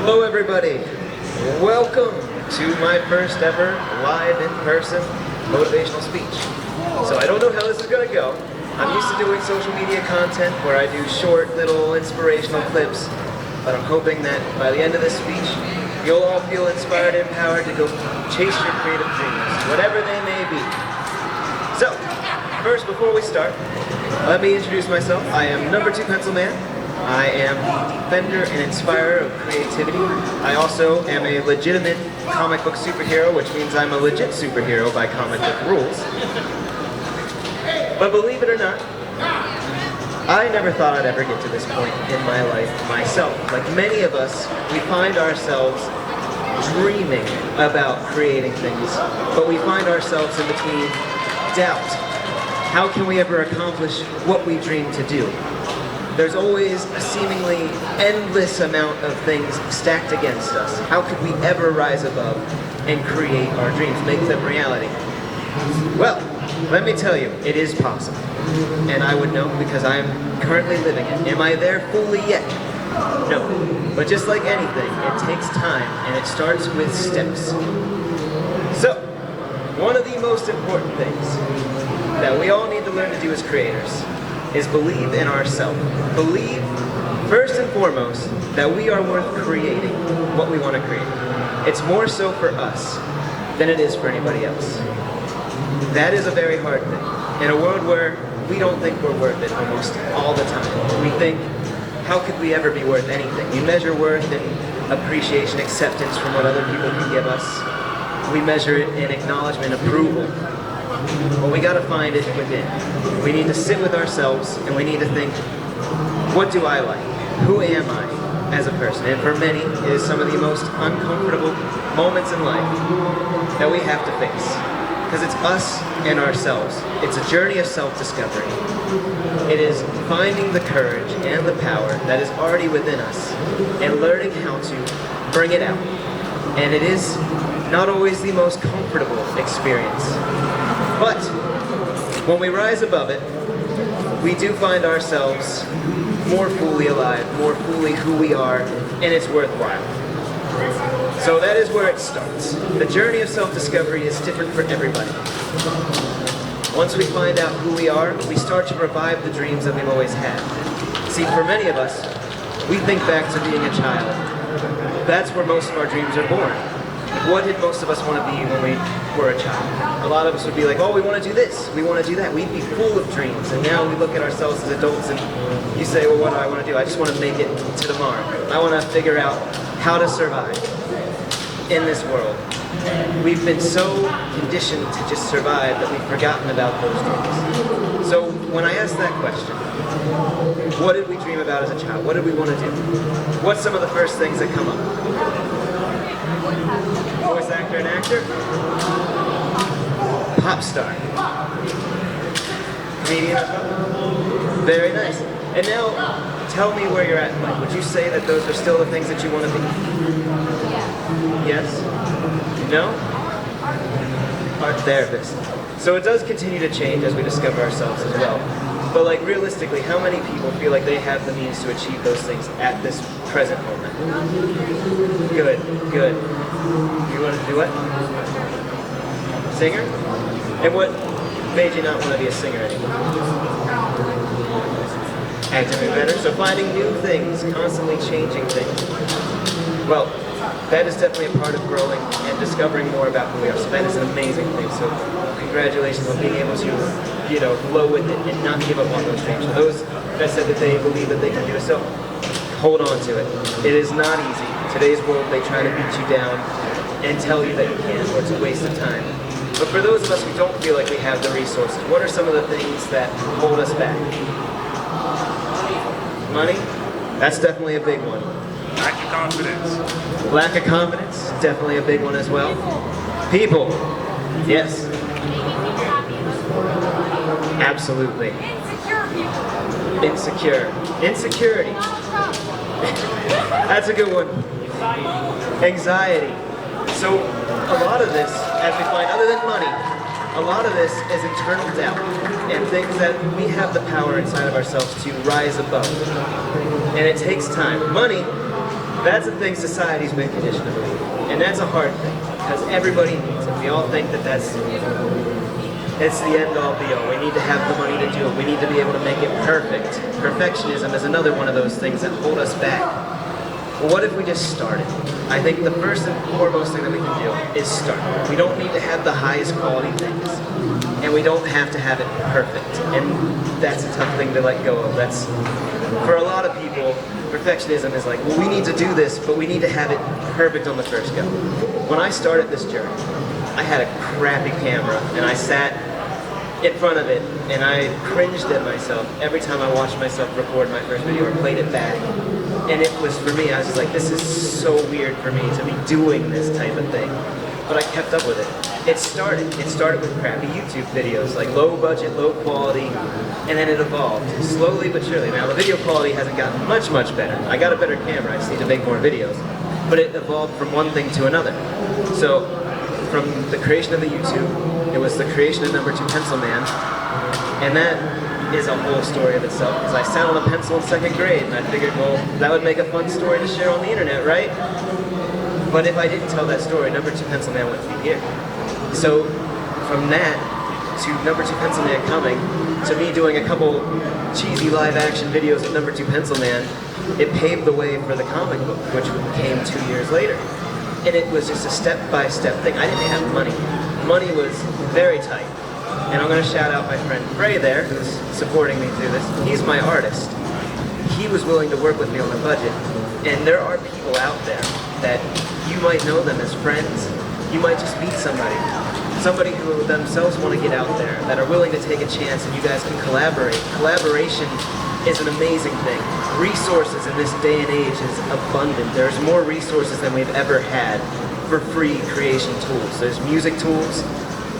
Hello everybody, welcome to my first ever live in-person motivational speech. So I don't know how this is going to go. I'm used to doing social media content where I do short little inspirational clips, but I'm hoping that by the end of this speech, you'll all feel inspired and empowered to go chase your creative dreams, whatever they may be. So, first, before we start, let me introduce myself. I am No.2 Pencil Man. I am the defender and inspirer of creativity. I also am a legitimate comic book superhero, which means I'm a legit superhero by comic book rules. But believe it or not, I never thought I'd ever get to this point in my life myself. Like many of us, we find ourselves dreaming about creating things, but we find ourselves in between doubt. How can we ever accomplish what we dream to do? There's always a seemingly endless amount of things stacked against us. How could we ever rise above and create our dreams, make them reality? Well, let me tell you, it is possible. And I would know because I'm currently living it. Am I there fully yet? No. But just like anything, it takes time and it starts with steps. So, one of the most important things that we all need to learn to do as creators is believe in ourselves. Believe, first and foremost, that we are worth creating what we want to create. It's more so for us than it is for anybody else. That is a very hard thing. In a world where we don't think we're worth it almost all the time. We think, how could we ever be worth anything? We measure worth in appreciation, acceptance from what other people can give us. We measure it in acknowledgement, approval. Well, we gotta find it within. We need to sit with ourselves and we need to think, what do I like? Who am I as a person? And for many, it is some of the most uncomfortable moments in life that we have to face. Because it's us and ourselves. It's a journey of self-discovery. It is finding the courage and the power that is already within us and learning how to bring it out. And it is not always the most comfortable experience. But when we rise above it, we do find ourselves more fully alive, more fully who we are, and it's worthwhile. So that is where it starts. The journey of self-discovery is different for everybody. Once we find out who we are, we start to revive the dreams that we've always had. See, for many of us, we think back to being a child. That's where most of our dreams are born. What did most of us want to be when we were a child? A lot of us would be like, oh, we want to do this, we want to do that. We'd be full of dreams, and now we look at ourselves as adults and you say, well, what do I want to do? I just want to make it to tomorrow. I want to figure out how to survive in this world. We've been so conditioned to just survive that we've forgotten about those dreams. So when I ask that question, what did we dream about as a child? What did we want to do? What's some of the first things that come up? Voice actor and actor? Pop star. Comedian as well? Very nice. And now, tell me where you're at in life. Would you say that those are still the things that you want to be? Yes? No? Art therapist. So it does continue to change as we discover ourselves as well. But like realistically, how many people feel like they have the means to achieve those things at this present moment? Good, good. You want to do what? Singer? And what made you not want to be a singer anymore? Acting better. So finding new things, constantly changing things. Well, that is definitely a part of growing and discovering more about who we are. So that is an amazing thing. So congratulations on being able to, flow with it and not give up on those dreams. For those that said that they believe that they can do it, so hold on to it. It is not easy. In today's world, they try to beat you down and tell you that you can't, or it's a waste of time. But for those of us who don't feel like we have the resources, what are some of the things that hold us back? Money? That's definitely a big one. Lack of confidence. Lack of confidence? Definitely a big one as well. People. Yes. Absolutely. Insecure. Insecurity. That's a good one. Anxiety. So a lot of this, as we find, other than money, a lot of this is internal doubt and things that we have the power inside of ourselves to rise above. And it takes time. Money That's a thing society's been conditioned to believe. And that's a hard thing, because everybody needs it. We all think that it's the end-all be-all. We need to have the money to do it. We need to be able to make it perfect. Perfectionism is another one of those things that hold us back. Well, what if we just started? I think the first and foremost thing that we can do is start. We don't need to have the highest quality things, and we don't have to have it perfect. And that's a tough thing to let go of. That's, for a lot of people, perfectionism is like, well, we need to do this, but we need to have it perfect on the first go. When I started this journey, I had a crappy camera, and I sat in front of it, and I cringed at myself every time I watched myself record my first video or played it back. And it was, for me, I was just like, this is so weird for me to be doing this type of thing. But I kept up with it. It started with crappy YouTube videos, like low budget, low quality, and then it evolved, slowly but surely. Now the video quality hasn't gotten much better. I got a better camera, I just need to make more videos. But it evolved from one thing to another. So, from the creation of the YouTube, it was the creation of No.2 Pencil Man, and that is a whole story of itself, because I sat on a pencil in 2nd grade, and I figured, well, that would make a fun story to share on the internet, right? But if I didn't tell that story, No.2 Pencil Man wouldn't be here. So, from that to No.2 Pencil Man coming, to me doing a couple cheesy live-action videos of No.2 Pencil Man, it paved the way for the comic book, which came 2 years later. And it was just a step-by-step thing. I didn't have money. Money was very tight. And I'm going to shout out my friend Ray there, who's supporting me through this. He's my artist. He was willing to work with me on the budget. And there are people out there that you might know them as friends. You might just meet somebody who themselves want to get out there, that are willing to take a chance, and you guys can collaborate. Collaboration is an amazing thing. Resources in this day and age is abundant. There's more resources than we've ever had for free creation tools. There's music tools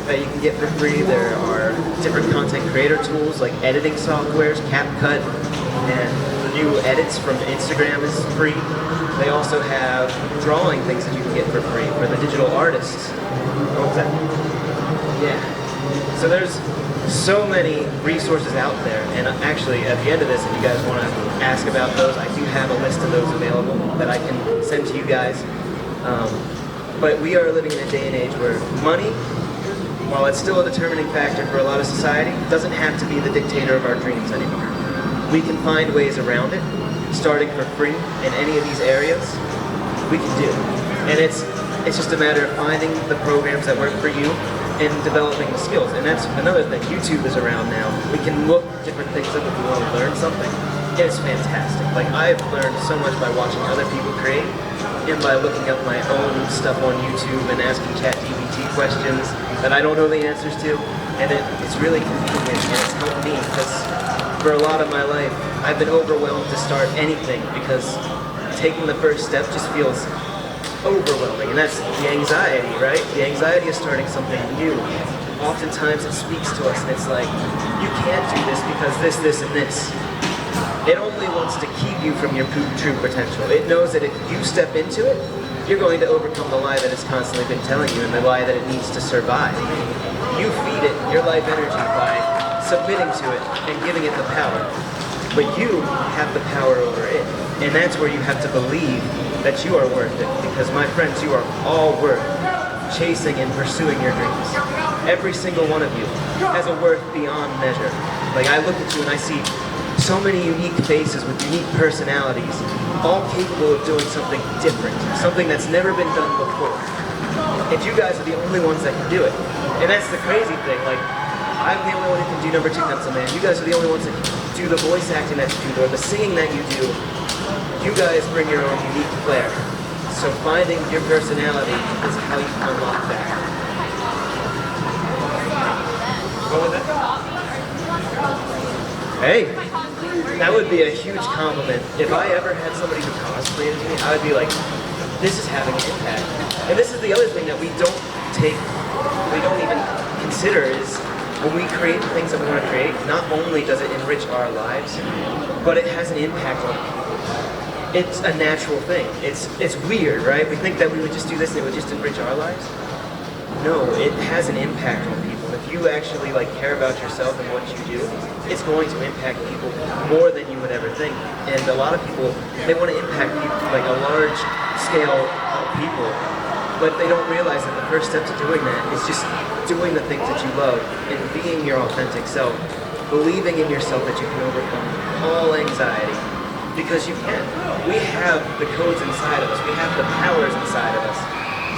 that you can get for free. There are different content creator tools like editing softwares, CapCut, and the new edits from Instagram is free. They also have drawing things that you can get for free for the digital artists. What was that? Yeah. So there's so many resources out there, and actually at the end of this, if you guys want to ask about those, I do have a list of those available that I can send to you guys. But we are living in a day and age where money, while it's still a determining factor for a lot of society, doesn't have to be the dictator of our dreams anymore. We can find ways around it, starting for free in any of these areas. We can do. And it's just a matter of finding the programs that work for you and developing the skills. And that's another thing. YouTube is around now. We can look different things up if we want to learn something. It's fantastic. Like, I've learned so much by watching other people create and by looking up my own stuff on YouTube and asking ChatGPT questions that I don't know the answers to. And it's really convenient, and it's helped me, because for a lot of my life, I've been overwhelmed to start anything because taking the first step just feels overwhelming, and that's the anxiety, right? The anxiety of starting something new. Oftentimes it speaks to us, and it's like, you can't do this because this, and this. It only wants to keep you from your true potential. It knows that if you step into it, you're going to overcome the lie that it's constantly been telling you, and the lie that it needs to survive. You feed it your life energy by submitting to it and giving it the power. But you have the power over it. And that's where you have to believe that you are worth it. Because my friends, you are all worth chasing and pursuing your dreams. Every single one of you has a worth beyond measure. Like, I look at you and I see so many unique faces with unique personalities, all capable of doing something different, something that's never been done before. And you guys are the only ones that can do it. And that's the crazy thing. Like, I'm the only one who can do No.2 Pencil Man. You guys are the only ones that can do the voice acting that you do, or the singing that you do. You guys bring your own unique flair. So finding your personality is how you can unlock that. What was that? Hey, that would be a huge compliment. If I ever had somebody who cosplayed as me, I would be like, this is having an impact. And this is the other thing that we don't even consider, is when we create the things that we want to create, not only does it enrich our lives, but it has an impact on people. It's a natural thing. It's weird, right? We think that we would just do this and it would just enrich our lives. No, it has an impact on people. If you actually care about yourself and what you do, it's going to impact people more than you would could ever think. And a lot of people, they want to impact people, like a large scale of people, but they don't realize that the first step to doing that is just doing the things that you love and being your authentic self, believing in yourself that you can overcome all anxiety, because you can. We have the codes inside of us, we have the powers inside of us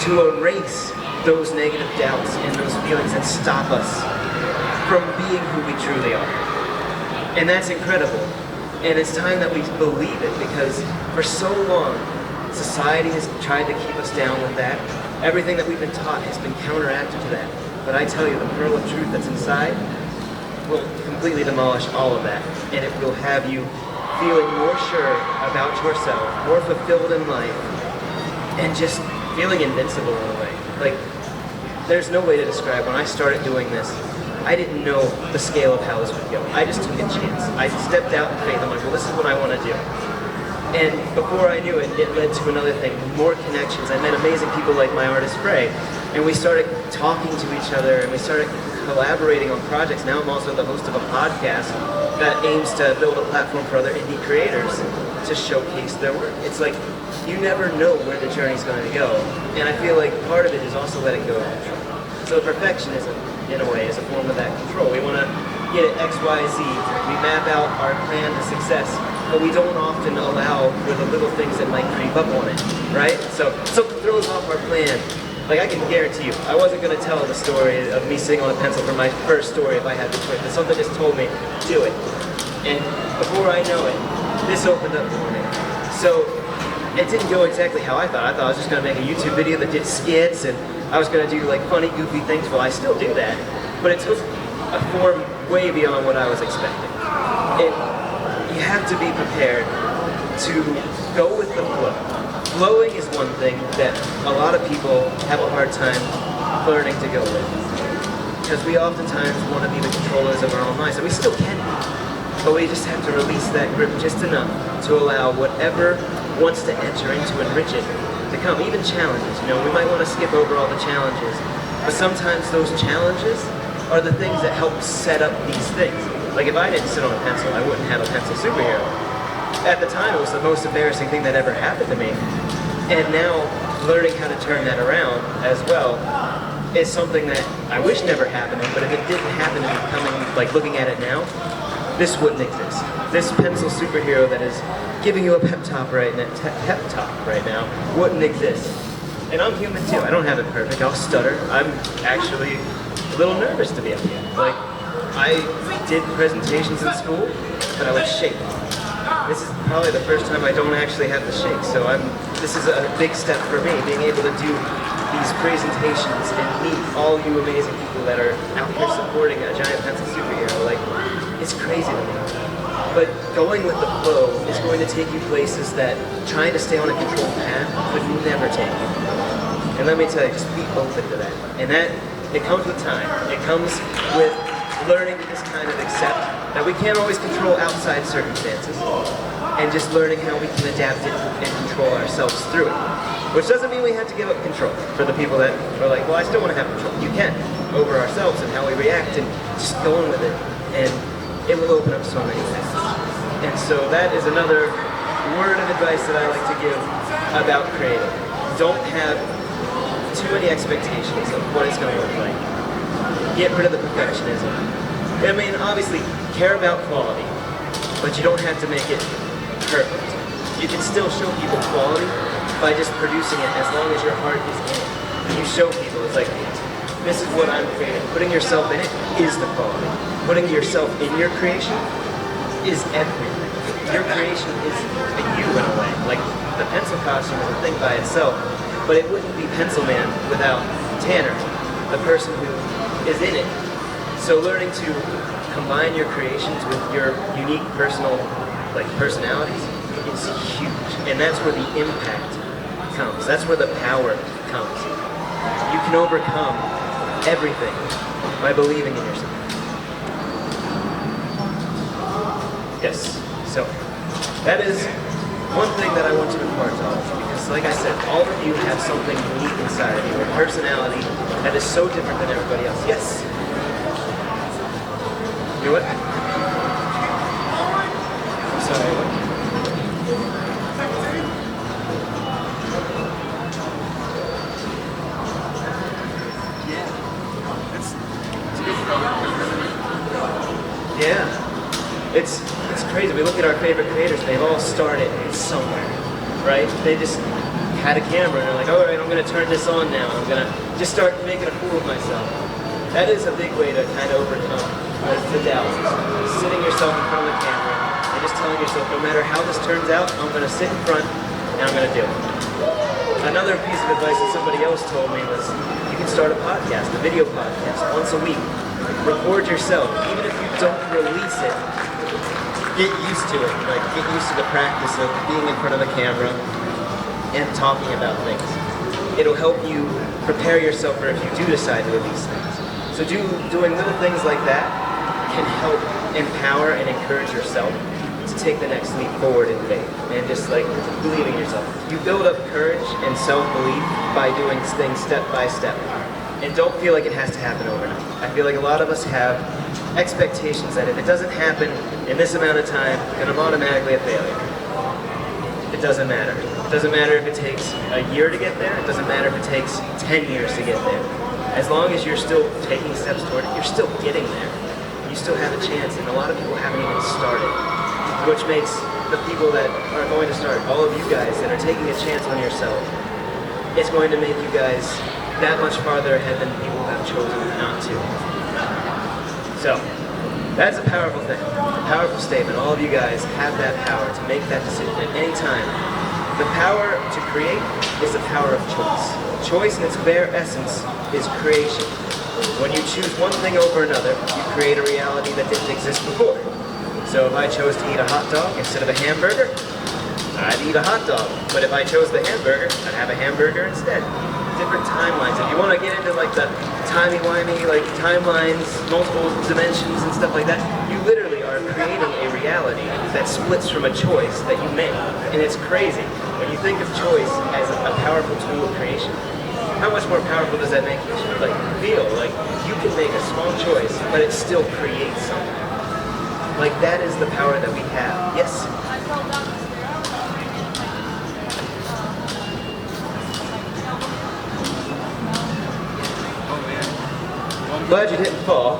to erase those negative doubts and those feelings and stop us from being who we truly are. And that's incredible. And it's time that we believe it, because for so long, society has tried to keep us down with that. Everything that we've been taught has been counteracted to that. But I tell you, the pearl of truth that's inside will completely demolish all of that. And it will have you feeling more sure about yourself, more fulfilled in life, and just feeling invincible in a way. Like, there's no way to describe when I started doing this. I didn't know the scale of how this would go. I just took a chance. I stepped out in faith. I'm like, well, this is what I want to do. And before I knew it, it led to another thing, more connections. I met amazing people like my artist Ray, and we started talking to each other, and we started collaborating on projects. Now I'm also the host of a podcast that aims to build a platform for other indie creators to showcase their work. It's like, you never know where the journey's going to go. And I feel like part of it is also letting go of control. So perfectionism, in a way, is a form of that control. We want to get it X, Y, Z. We map out our plan to success, but we don't often allow for the little things that might creep up on it, right? So something throws off our plan. Like, I can guarantee you, I wasn't going to tell the story of me sitting on a pencil for my first story if I had the choice, but something just told me, do it. And before I know it, this opened up for me. So it didn't go exactly how I thought. I thought I was just going to make a YouTube video that did skits, and I was going to do like funny, goofy things. Well, I still do that, but it took a form way beyond what I was expecting. You have to be prepared to go with the flow. Flowing is one thing that a lot of people have a hard time learning to go with, because we oftentimes want to be the controllers of our own lives, and we still can be, but we just have to release that grip just enough to allow whatever wants to enter into enrich it to come. Even challenges, you know, we might want to skip over all the challenges, but sometimes those challenges are the things that help set up these things. Like, if I didn't sit on a pencil, I wouldn't have a pencil superhero. At the time, it was the most embarrassing thing that ever happened to me. And now, learning how to turn that around as well is something that I wish never happened, but if it didn't happen to me coming, like looking at it now, this wouldn't exist. This pencil superhero that is giving you a pep talk right now wouldn't exist. And I'm human too. I don't have it perfect. I'll stutter. I'm actually a little nervous to be up here. Like, I did presentations in school, but I would shake. This is probably the first time I don't actually have to shake, so this is a big step for me, being able to do these presentations and meet all you amazing people that are out here supporting a giant pencil superhero. Like, it's crazy to me. But going with the flow is going to take you places that trying to stay on a controlled path would never take you. And let me tell you, just be open to that. And that, it comes with time. It comes with learning to just kind of accept that we can't always control outside circumstances, and just learning how we can adapt it and control ourselves through it. Which doesn't mean we have to give up control. For the people that are like, well, I still want to have control. You can, over ourselves and how we react, and just going with it. And it will open up so many things. And so that is another word of advice that I like to give about creating. Don't have too many expectations of what it's going to look like. Get rid of the perfectionism. I mean, obviously, care about quality, but you don't have to make it perfect. You can still show people quality by just producing it, as long as your heart is in it. You show people, it's like, this is what I'm creating. Putting yourself in it is the quality. Putting yourself in your creation is everything. Your creation is a you in a way. Like, the pencil costume is a thing by itself, but it wouldn't be Pencil Man without Tanner, the person who is in it. So learning to combine your creations with your unique personal, like, personalities is huge. And that's where the impact comes. That's where the power comes. You can overcome everything by believing in yourself. Yes. So that is one thing that I want to impart to all of you, because like I said, all of you have something unique inside of you, a personality that is so different than everybody else. Yes? You know what? Sorry. Yeah, it's crazy. We look at our favorite creators; they've all started somewhere, right? They just had a camera and they're like, all right, I'm gonna turn this on now. I'm gonna just start making a fool of myself. That is a big way to kind of overcome the doubts. Sitting yourself in front of the camera and just telling yourself, no matter how this turns out, I'm gonna sit in front and I'm gonna do it. Another piece of advice that somebody else told me was, you can start a podcast, a video podcast, once a week. Record yourself, even if you don't release it. Get used to it, like get used to the practice of being in front of a camera and talking about things. It'll help you prepare yourself for if you do decide to release things. So doing little things like that can help empower and encourage yourself to take the next leap forward in faith and just like believe in yourself. You build up courage and self-belief by doing things step by step. And don't feel like it has to happen overnight. I feel like a lot of us have expectations that if it doesn't happen in this amount of time, then I'm automatically a failure. It doesn't matter. It doesn't matter if it takes a year to get there. It doesn't matter if it takes 10 years to get there. As long as you're still taking steps toward it, you're still getting there. You still have a chance, and a lot of people haven't even started. Which makes the people that are going to start, all of you guys that are taking a chance on yourself, it's going to make you guys that much farther ahead than people have chosen not to. So, that's a powerful thing, a powerful statement. All of you guys have that power to make that decision at any time. The power to create is the power of choice. Choice in its bare essence is creation. When you choose one thing over another, you create a reality that didn't exist before. So if I chose to eat a hot dog instead of a hamburger, I'd eat a hot dog. But if I chose the hamburger, I'd have a hamburger instead. Different timelines. If you want to get into like the timey-wimey, like timelines, multiple dimensions and stuff like that, you literally are creating a reality that splits from a choice that you made. And it's crazy. When you think of choice as a powerful tool of creation, how much more powerful does that make you like feel? Like you can make a small choice, but it still creates something. Like that is the power that we have. Yes? Glad you didn't fall,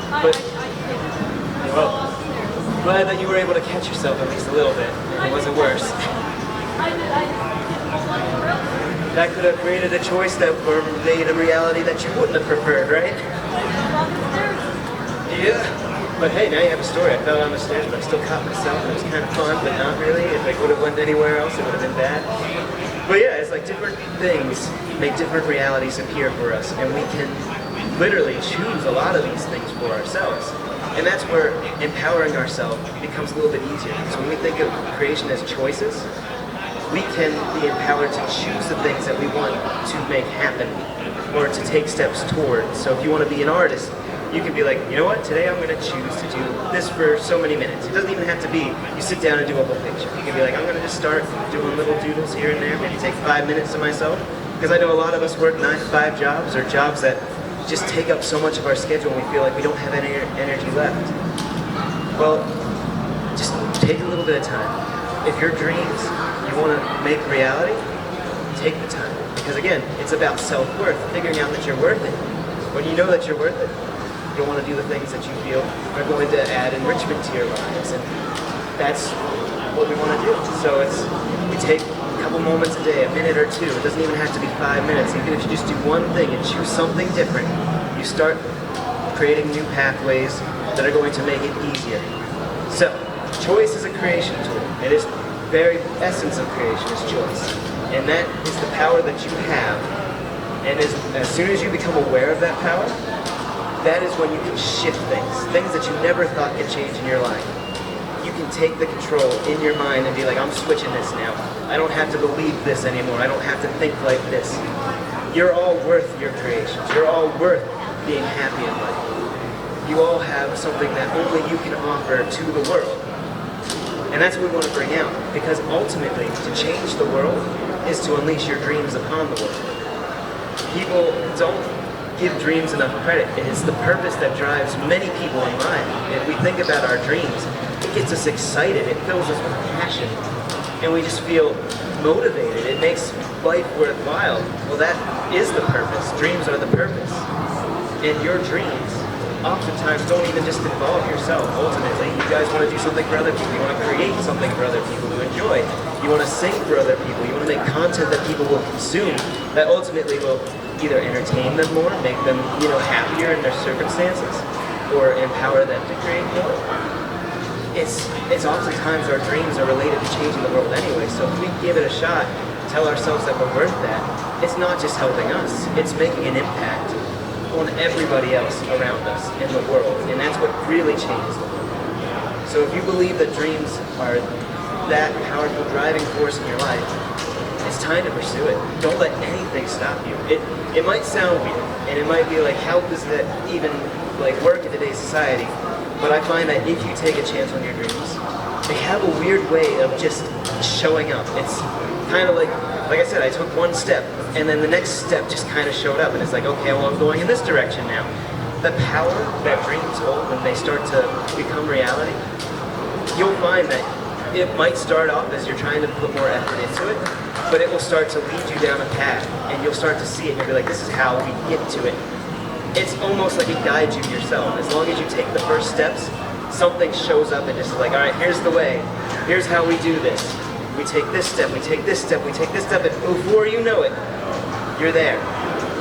but well, glad that you were able to catch yourself at least a little bit. It wasn't worse. That could have created a choice that or made a reality that you wouldn't have preferred, right? Yeah. But hey, now you have a story. I fell down the stairs, but I still caught myself. It was kind of fun, but not really. If I would have went anywhere else, it would have been bad. But yeah, it's like different things make different realities appear for us, and we can literally choose a lot of these things for ourselves. And that's where empowering ourselves becomes a little bit easier. So when we think of creation as choices, we can be empowered to choose the things that we want to make happen or to take steps towards. So if you want to be an artist, you can be like, you know what, today I'm going to choose to do this for so many minutes. It doesn't even have to be, you sit down and do a whole picture. You can be like, I'm going to just start doing little doodles here and there, maybe take 5 minutes to myself. Because I know a lot of us work 9-to-5 jobs or jobs that just take up so much of our schedule and we feel like we don't have any energy left. Well, just take a little bit of time. If your dreams you want to make reality, take the time. Because again, it's about self-worth, figuring out that you're worth it. When you know that you're worth it, you'll want to do the things that you feel are going to add enrichment to your lives. And that's what we want to do. So we take a couple moments a day, a minute or two. It doesn't even have to be 5 minutes. Even if you just do one thing and choose something different, you start creating new pathways that are going to make it easier. So, choice is a creation tool. It is very essence of creation is choice. And that is the power that you have. And as soon as you become aware of that power, that is when you can shift things that you never thought could change in your life. You can take the control in your mind and be like, I'm switching this now. I don't have to believe this anymore. I don't have to think like this. You're all worth your creations. You're all worth being happy in life. You all have something that only you can offer to the world. And that's what we want to bring out. Because ultimately, to change the world is to unleash your dreams upon the world. People don't give dreams enough credit. It is the purpose that drives many people in life. If we think about our dreams, it gets us excited, it fills us with passion, and we just feel motivated. It makes life worthwhile. Well, that is the purpose. Dreams are the purpose. And your dreams oftentimes don't even just involve yourself. Ultimately, you guys want to do something for other people. You want to create something for other people to enjoy. You want to sing for other people. You want to make content that people will consume that ultimately will either entertain them more, make them, happier in their circumstances, or empower them to create more. It's oftentimes our dreams are related to changing the world anyway, so if we give it a shot, tell ourselves that we're worth that, it's not just helping us, it's making an impact on everybody else around us in the world, and that's what really changes the world. So if you believe that dreams are that powerful driving force in your life, it's time to pursue it. Don't let anything stop you. It might sound weird, and it might be like, how does that even work in today's society? But I find that if you take a chance on your dreams, they have a weird way of just showing up. It's kind of like I said, I took one step, and then the next step just kind of showed up, and it's like, okay, well, I'm going in this direction now. The power that dreams hold when they start to become reality, you'll find that it might start off as you're trying to put more effort into it, but it will start to lead you down a path, and you'll start to see it, and you'll be like, this is how we get to it. It's almost like it guides you yourself. As long as you take the first steps, something shows up and just like, all right, here's the way. Here's how we do this. We take this step, we take this step, we take this step, and before you know it, you're there.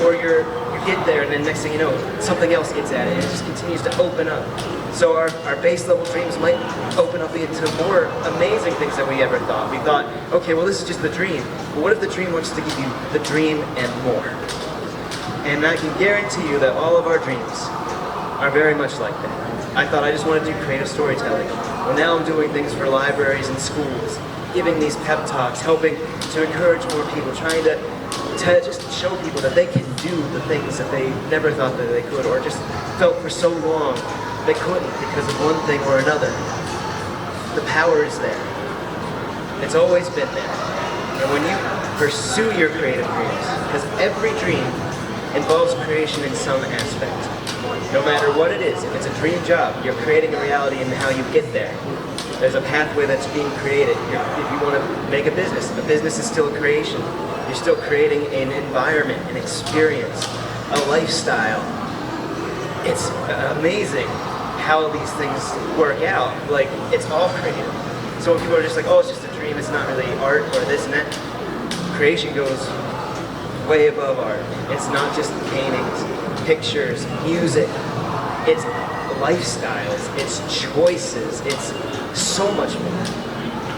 Or you get there, and then next thing you know, something else gets at it, and it just continues to open up. So our base level dreams might open up into more amazing things than we ever thought. We thought, okay, well, this is just the dream. But what if the dream wants to give you the dream and more? And I can guarantee you that all of our dreams are very much like that. I thought I just wanted to do creative storytelling. Well, now I'm doing things for libraries and schools, giving these pep talks, helping to encourage more people, trying to just show people that they can do the things that they never thought that they could, or just felt for so long they couldn't because of one thing or another. The power is there. It's always been there. And when you pursue your creative dreams, because every dream involves creation in some aspect. No matter what it is, if it's a dream job, you're creating a reality in how you get there. There's a pathway that's being created. If you want to make a business is still a creation. You're still creating an environment, an experience, a lifestyle. It's amazing how these things work out. It's all creative. So when people are just like, oh, it's just a dream, it's not really art or this and that, creation goes way above art. It's not just paintings, pictures, music. It's lifestyles, it's choices, it's so much more.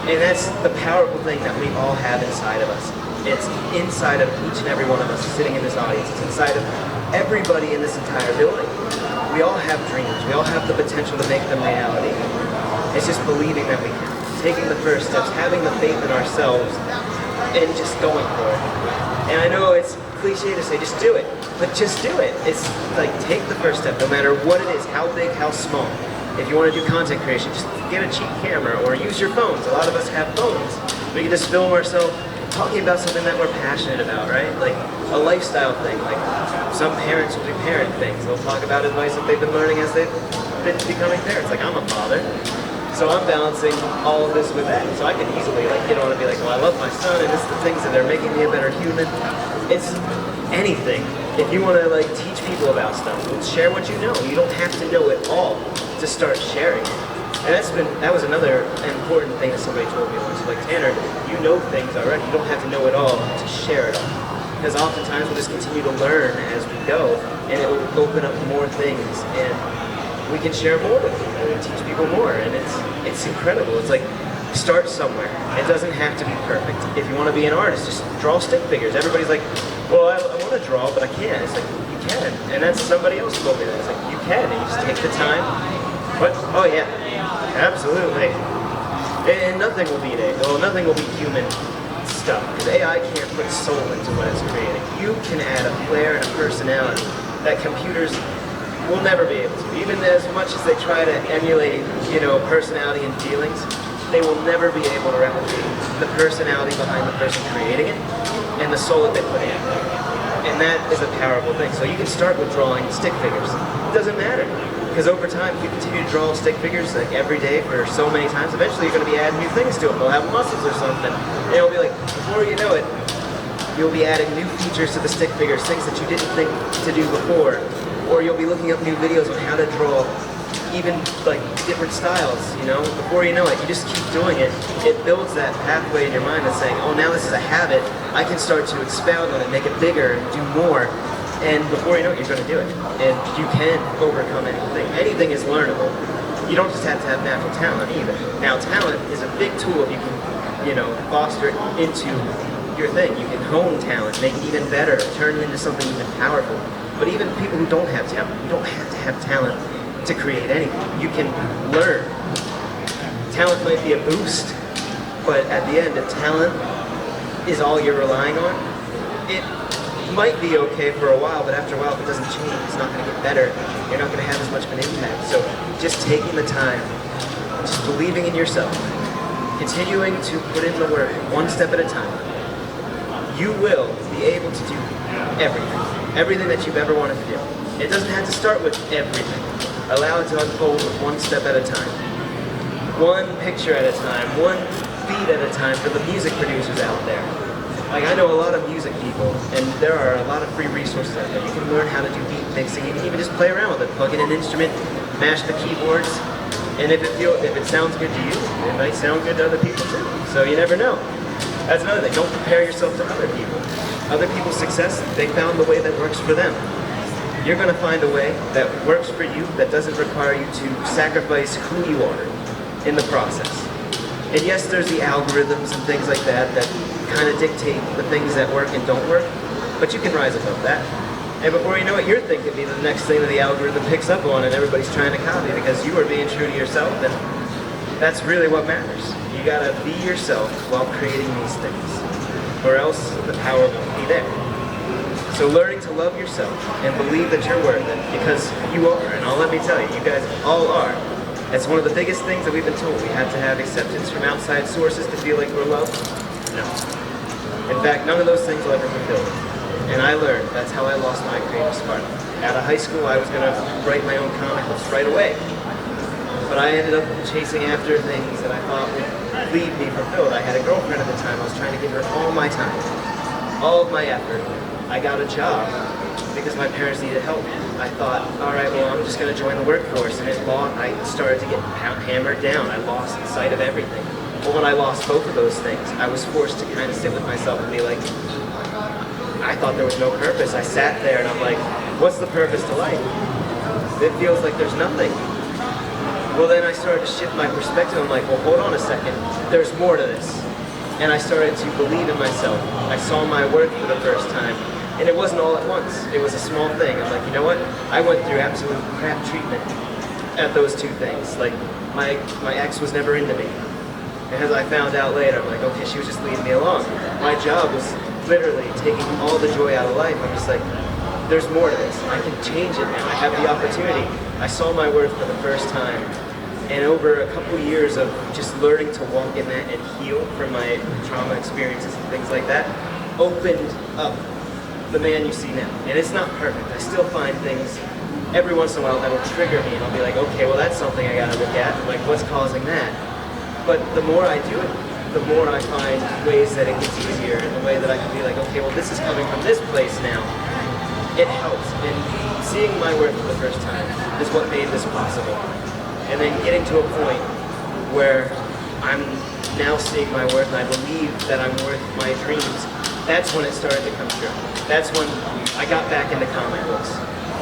And that's the powerful thing that we all have inside of us. It's inside of each and every one of us sitting in this audience. It's inside of everybody in this entire building. We all have dreams. We all have the potential to make them reality. It's just believing that we can. Taking the first steps, having the faith in ourselves, and just going for it. And I know it's cliche to say, just do it, but just do it. It's like, take the first step, no matter what it is, how big, how small. If you want to do content creation, just get a cheap camera or use your phones. A lot of us have phones. We can just film ourselves talking about something that we're passionate about, right? Like a lifestyle thing. Like some parents will do parent things. They'll talk about advice that they've been learning as they've been becoming parents. Like, I'm a father. So I'm balancing all of this with that. So I can easily get on and be like, well, I love my son, and it's the things that are making me a better human. It's anything. If you want to teach people about stuff, share what you know. You don't have to know it all to start sharing it. And that was another important thing that somebody told me once. Like, Tanner, you know things already. You don't have to know it all to share it all. Because oftentimes we'll just continue to learn as we go, and it will open up more things, and we can share more with people and teach people more. And it's incredible. It's like, start somewhere. It doesn't have to be perfect. If you want to be an artist, just draw stick figures. Everybody's like, well, I want to draw, but I can't. It's like, you can. And that's somebody else told me that. It's like, you can, and you just take the time. What? Oh yeah, absolutely. And nothing will beat it. Well, nothing will beat human stuff, because AI can't put soul into what it's creating. You can add a flair and a personality that computers will never be able to. Even as much as they try to emulate, personality and feelings, they will never be able to replicate the personality behind the person creating it and the soul that they put in. And that is a powerful thing. So you can start with drawing stick figures. It doesn't matter. Because over time, if you continue to draw stick figures like every day for so many times, eventually you're going to be adding new things to them. They'll have muscles or something. And it'll be like, before you know it, you'll be adding new features to the stick figures, things that you didn't think to do before. Or you'll be looking up new videos on how to draw even like different styles, you know? Before you know it, you just keep doing it. It builds that pathway in your mind that's saying, oh, now this is a habit. I can start to expound on it, make it bigger, and do more. And before you know it, you're going to do it. And you can overcome anything. Anything is learnable. You don't just have to have natural talent either. Now, talent is a big tool if you can, you know, foster it into your thing. You can hone talent, make it even better, turn it into something even powerful. But even people who don't have talent, you don't have to have talent to create anything. You can learn. Talent might be a boost, but at the end, if talent is all you're relying on, it might be okay for a while, but after a while, if it doesn't change, it's not going to get better. You're not going to have as much of an impact. So just taking the time, just believing in yourself, continuing to put in the work one step at a time, you will be able to do everything that you've ever wanted to do. It doesn't have to start with everything. Allow it to unfold with one step at a time, one picture at a time, one beat at a time for the music producers out there. Like, I know a lot of music people, and there are a lot of free resources out there. You can learn how to do beat mixing. You can even just play around with it. Plug in an instrument, mash the keyboards, and if it sounds good to you, it might sound good to other people too. So you never know. That's another thing. Don't compare yourself to other people. Other people's success, they found the way that works for them. You're going to find a way that works for you, that doesn't require you to sacrifice who you are in the process. And yes, there's the algorithms and things like that that kind of dictate the things that work and don't work, but you can rise above that. And before you know it, your thing could be the next thing that the algorithm picks up on and everybody's trying to copy because you are being true to yourself, and that's really what matters. You gotta be yourself while creating these things, or else the power won't be there. So learning to love yourself and believe that you're worth it, because you are, and let me tell you, you guys all are. That's one of the biggest things that we've been told. We have to have acceptance from outside sources to feel like we're loved. No. In fact, none of those things will ever fulfill me. And I learned that's how I lost my creative spark. Out of high school, I was going to write my own comic books right away. But I ended up chasing after things that I thought would leave me fulfilled. I had a girlfriend at the time. I was trying to give her all my time, all of my effort. I got a job because my parents needed help. I thought, all right, well, I'm just going to join the workforce. And I started to get hammered down. I lost sight of everything. But when I lost both of those things, I was forced to kind of sit with myself and be like, I thought there was no purpose. I sat there and I'm like, what's the purpose to life? It feels like there's nothing. Well, then I started to shift my perspective. I'm like, well, hold on a second. There's more to this. And I started to believe in myself. I saw my worth for the first time. And it wasn't all at once. It was a small thing. I'm like, you know what? I went through absolute crap treatment at those two things. Like, my ex was never into me. And as I found out later, I'm like, okay, she was just leading me along. My job was literally taking all the joy out of life. I'm just like, there's more to this. I can change it now. I have the opportunity. I saw my worth for the first time. And over a couple years of just learning to walk in that and heal from my trauma experiences and things like that, opened up the man you see now. And it's not perfect. I still find things every once in a while that will trigger me, and I'll be like, okay, well, that's something I gotta look at. Like, what's causing that? But the more I do it, the more I find ways that it gets easier, and the way that I can be like, okay, well, this is coming from this place now. It helps. And seeing my worth for the first time is what made this possible. And then getting to a point where I'm now seeing my worth and I believe that I'm worth my dreams, that's when it started to come true. That's when I got back into comic books.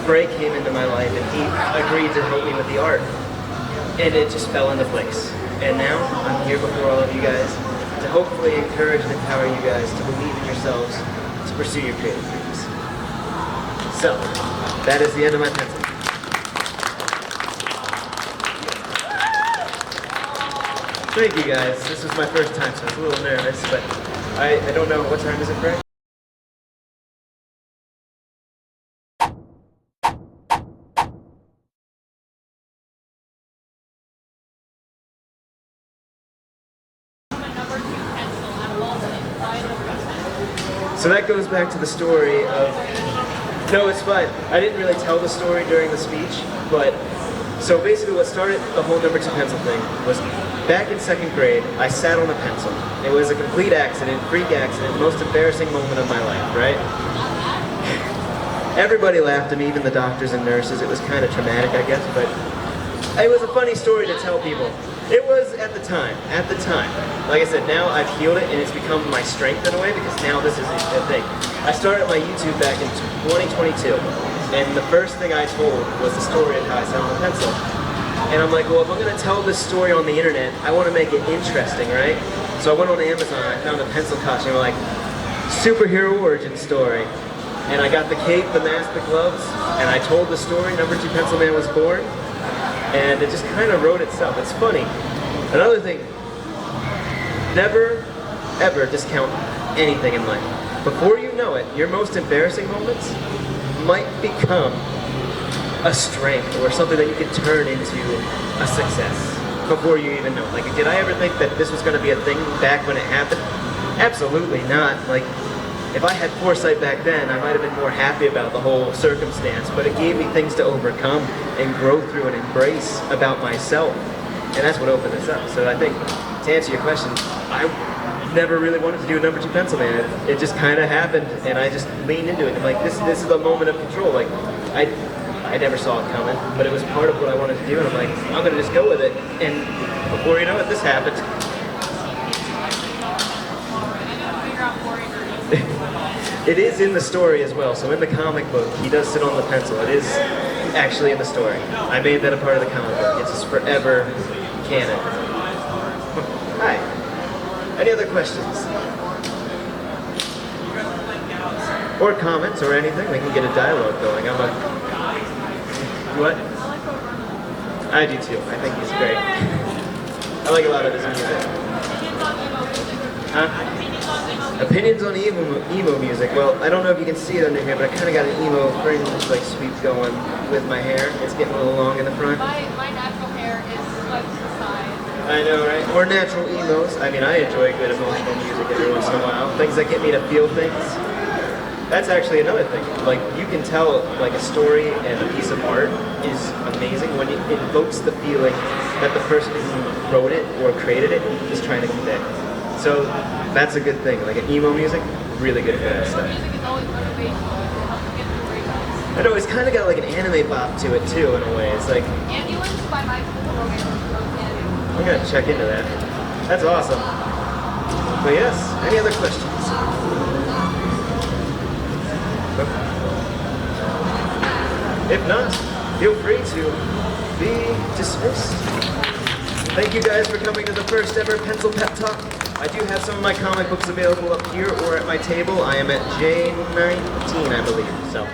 Bray came into my life and he agreed to help me with the art. And it just fell into place. And now I'm here before all of you guys to hopefully encourage and empower you guys to believe in yourselves, to pursue your creative dreams. So, that is the end of my pencil. Thank you guys. This was my first time, so I was a little nervous, but I don't know, what time is it, Bray? So that goes back to the story of, no, it's fine. I didn't really tell the story during the speech, but So basically what started the whole No.2 Pencil thing was back in 2nd grade, I sat on a pencil. It was a complete accident, freak accident, most embarrassing moment of my life, right? Everybody laughed at me, even the doctors and nurses. It was kind of traumatic, I guess, but it was a funny story to tell people. It was at the time. Like I said, now I've healed it and it's become my strength in a way because now this is a thing. I started my YouTube back in 2022 and the first thing I told was the story of how I sat on a pencil. And I'm like, well, if I'm going to tell this story on the internet, I want to make it interesting, right? So I went on Amazon and I found a pencil costume like superhero origin story. And I got the cape, the mask, the gloves, and I told the story, No.2 Pencil Man was born. And it just kind of wrote itself. It's funny. Another thing, never ever discount anything in life. Before you know it, your most embarrassing moments might become a strength or something that you can turn into a success before you even know. Like, did I ever think that this was going to be a thing back when it happened? Absolutely not. Like, if I had foresight back then, I might have been more happy about the whole circumstance, but it gave me things to overcome and grow through and embrace about myself. And that's what opened this up. So I think, to answer your question, I never really wanted to do a No.2 Pencil Man. It just kind of happened, and I just leaned into it. I'm like, this is the moment of control. Like, I never saw it coming, but it was part of what I wanted to do, and I'm like, I'm going to just go with it. And before you know it, this happened. It is in the story as well, so in the comic book, he does sit on the pencil. It is actually in the story. I made that a part of the comic book. It's just forever canon. Hi. Any other questions? Or comments or anything? We can get a dialogue going. What? I do too. I think he's great. I like a lot of his music. Huh? Opinions on emo music. Well, I don't know if you can see it under here, but I kind of got an emo fringe like sweep going with my hair. It's getting a little long in the front. My natural hair is swept to the side. I know, right? Or natural emos. I mean, I enjoy good emotional music every once in a while. Things that get me to feel things. That's actually another thing. Like, you can tell, like, a story and a piece of art is amazing when it invokes the feeling that the person who wrote it or created it is trying to convey. So that's a good thing. Like, an emo music, really good for that stuff. Music is always motivational. It helps you get through breakups. I know, it's kind of got like an anime bop to it too, in a way. It's like, Ambulance by My Chemical Romance. I'm gonna check into that. That's awesome. But yes, any other questions? If not, feel free to be dismissed. Thank you guys for coming to the first ever Pencil Pep Talk. I do have some of my comic books available up here or at my table. I am at J19, I believe. So.